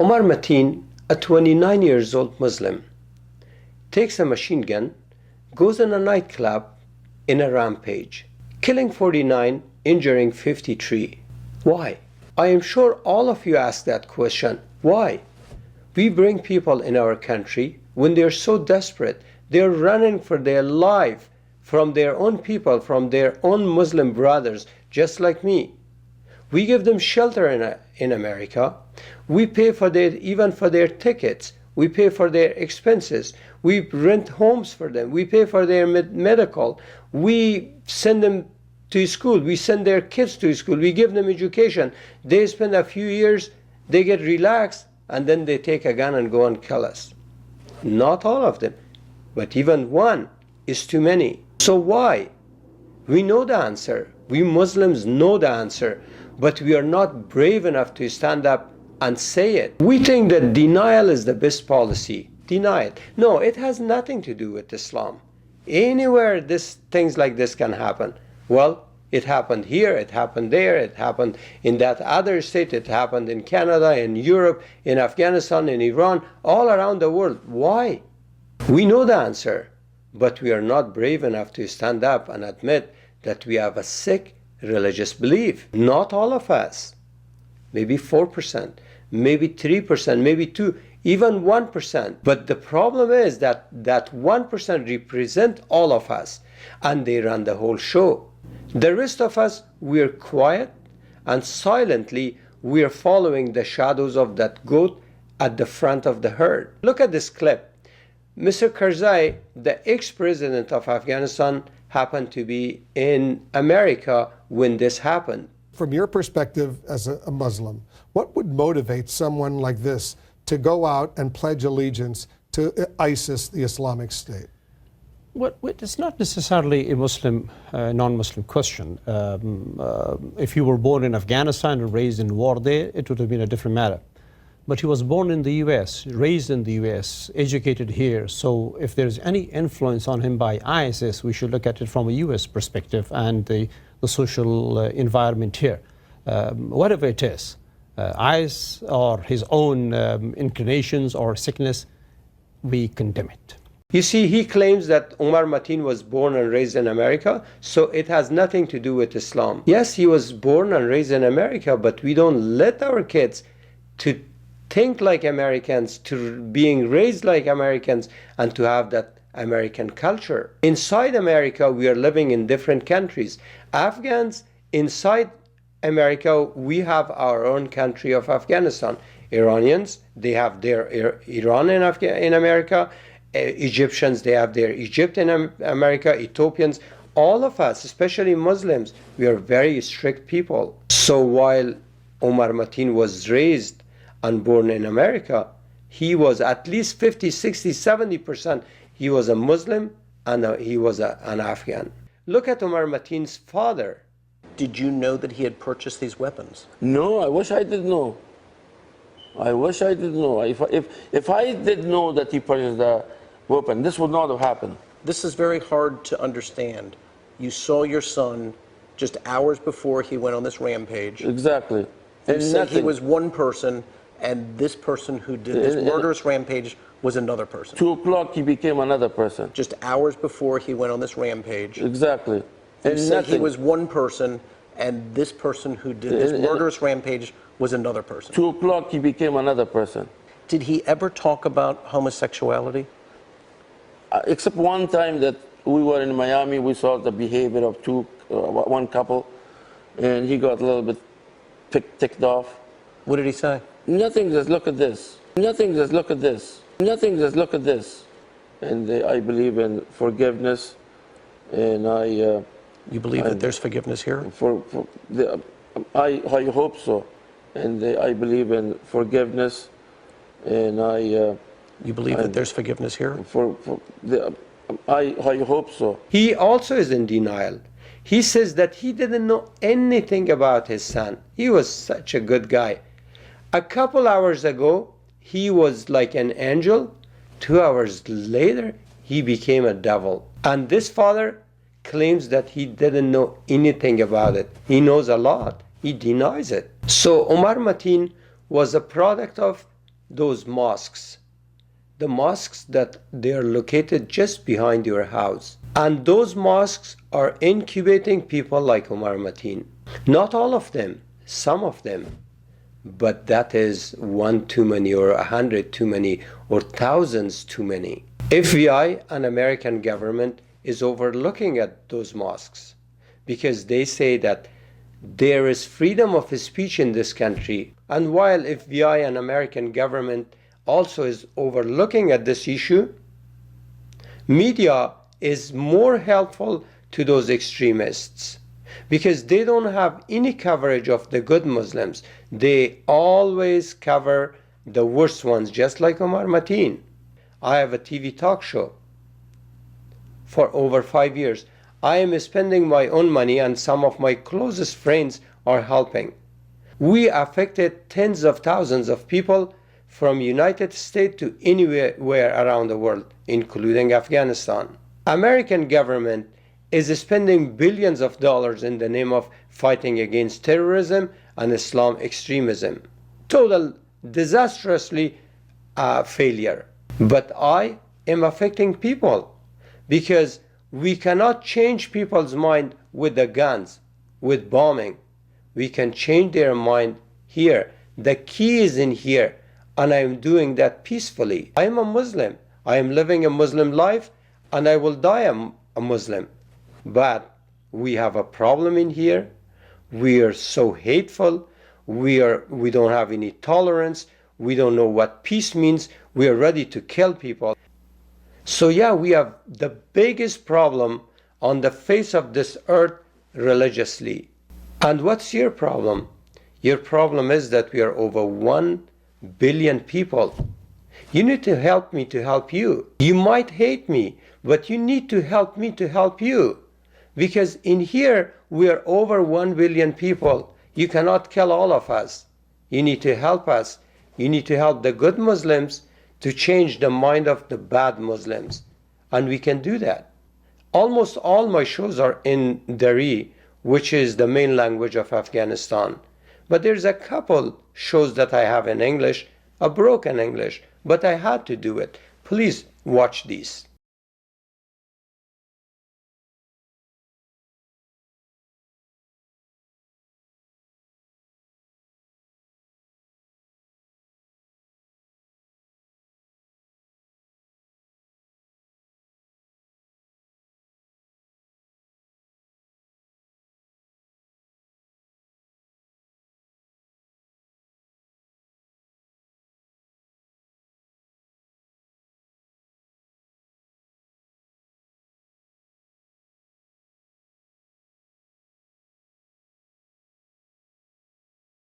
Omar Mateen, a 29 years old Muslim, takes a machine gun, goes in a nightclub in a rampage, killing 49, injuring 53. Why? I am sure all of you ask that question. Why? We bring people in our country when they're so desperate, they're running for their life from their own people, from their own Muslim brothers, just like me. We give them shelter in America. We pay for even for their tickets. We pay for their expenses. We rent homes for them. We pay for their medical. We send them to school. We send their kids to school. We give them education. They spend a few years, they get relaxed, and then they take a gun and go and kill us. Not all of them, but even one is too many. So why? We know the answer. We Muslims know the answer, but we are not brave enough to stand up and say it. We think that denial is the best policy. Deny it. No, it has nothing to do with Islam. Anywhere things like this can happen. Well, it happened here, it happened there, it happened in that other state, it happened in Canada, in Europe, in Afghanistan, in Iran, all around the world. Why? We know the answer, but we are not brave enough to stand up and admit that we have a sick religious belief. Not all of us. Maybe 4%, maybe 3%, maybe 2%, even 1%. But the problem is that that 1% represent all of us, and they run the whole show. The rest of us, we're quiet, and silently we're following the shadows of that goat at the front of the herd. Look at this clip. Mr. Karzai, the ex-president of Afghanistan, happened to be in America when this happened. From your perspective as a Muslim, what would motivate someone like this to go out and pledge allegiance to ISIS, the Islamic State? Well, it's not necessarily a Muslim, non-Muslim question. If you were born in Afghanistan and raised in war there, it would have been a different matter. But he was born in the US, raised in the US, educated here. So if there's any influence on him by ISIS, we should look at it from a US perspective and the social environment here. Whatever it is, ISIS or his own inclinations or sickness, we condemn it. You see, he claims that Omar Mateen was born and raised in America, so it has nothing to do with Islam. Yes, he was born and raised in America, but we don't let our kids to think like Americans, to being raised like Americans, and to have that American culture. Inside America, we are living in different countries. Afghans, inside America, we have our own country of Afghanistan. Iranians, they have their Iran in America. Egyptians, they have their Egypt in America. Ethiopians, all of us, especially Muslims, we are very strict people. So while Omar Mateen was raised and born in America, he was at least 50, 60, 70%. He was a Muslim and he was an Afghan. Look at Omar Mateen's father. Did you know that he had purchased these weapons? No, I wish I did know. I wish I did know. If I did know that he purchased the weapon, this would not have happened. This is very hard to understand. You saw your son just hours before he went on this rampage. Exactly. You said he was one person, and this person who did this murderous rampage was another person. 2 o'clock, he became another person. Just hours before he went on this rampage. Exactly. You said he was one person, and this person who did this murderous rampage was another person. 2 o'clock, he became another person. Did he ever talk about homosexuality? Except one time that we were in Miami, we saw the behavior of one couple, and he got a little bit ticked off. What did he say? Nothing, just look at this. Nothing, just look at this. Nothing, just look at this. And I believe in forgiveness, and You believe that there's forgiveness here? I hope so. And I believe in forgiveness, and You believe that there's forgiveness here? I hope so. He also is in denial. He says that he didn't know anything about his son. He was such a good guy. A couple hours ago, he was like an angel. 2 hours later, he became a devil. And this father claims that he didn't know anything about it. He knows a lot. He denies it. So Omar Mateen was a product of those mosques, the mosques that they are located just behind your house. And those mosques are incubating people like Omar Mateen. Not all of them, some of them. But that is one too many, or 100 too many, or thousands too many. FBI and American government is overlooking at those mosques because they say that there is freedom of speech in this country. And while FBI and American government also is overlooking at this issue, media is more helpful to those extremists because they don't have any coverage of the good Muslims. They always cover the worst ones, just like Omar Mateen. I have a TV talk show for over 5 years. I am spending my own money and some of my closest friends are helping. We affected tens of thousands of people from United States to anywhere around the world, including Afghanistan. American government is spending billions of dollars in the name of fighting against terrorism and Islam extremism. Total disastrously failure. But I am affecting people because we cannot change people's mind with the guns, with bombing. We can change their mind here. The key is in here, and I am doing that peacefully. I am a Muslim. I am living a Muslim life, and I will die a Muslim. But we have a problem in here. We are so hateful. We don't have any tolerance. We don't know what peace means. We are ready to kill people. So yeah, we have the biggest problem on the face of this earth religiously. And what's your problem? Your problem is that we are over 1 billion people. You need to help me to help you. You might hate me, but you need to help me to help you. Because in here, we are over 1 billion people. You cannot kill all of us. You need to help us. You need to help the good Muslims to change the mind of the bad Muslims. And we can do that. Almost all my shows are in Dari, which is the main language of Afghanistan. But there's a couple shows that I have in English, a broken English, but I had to do it. Please watch these.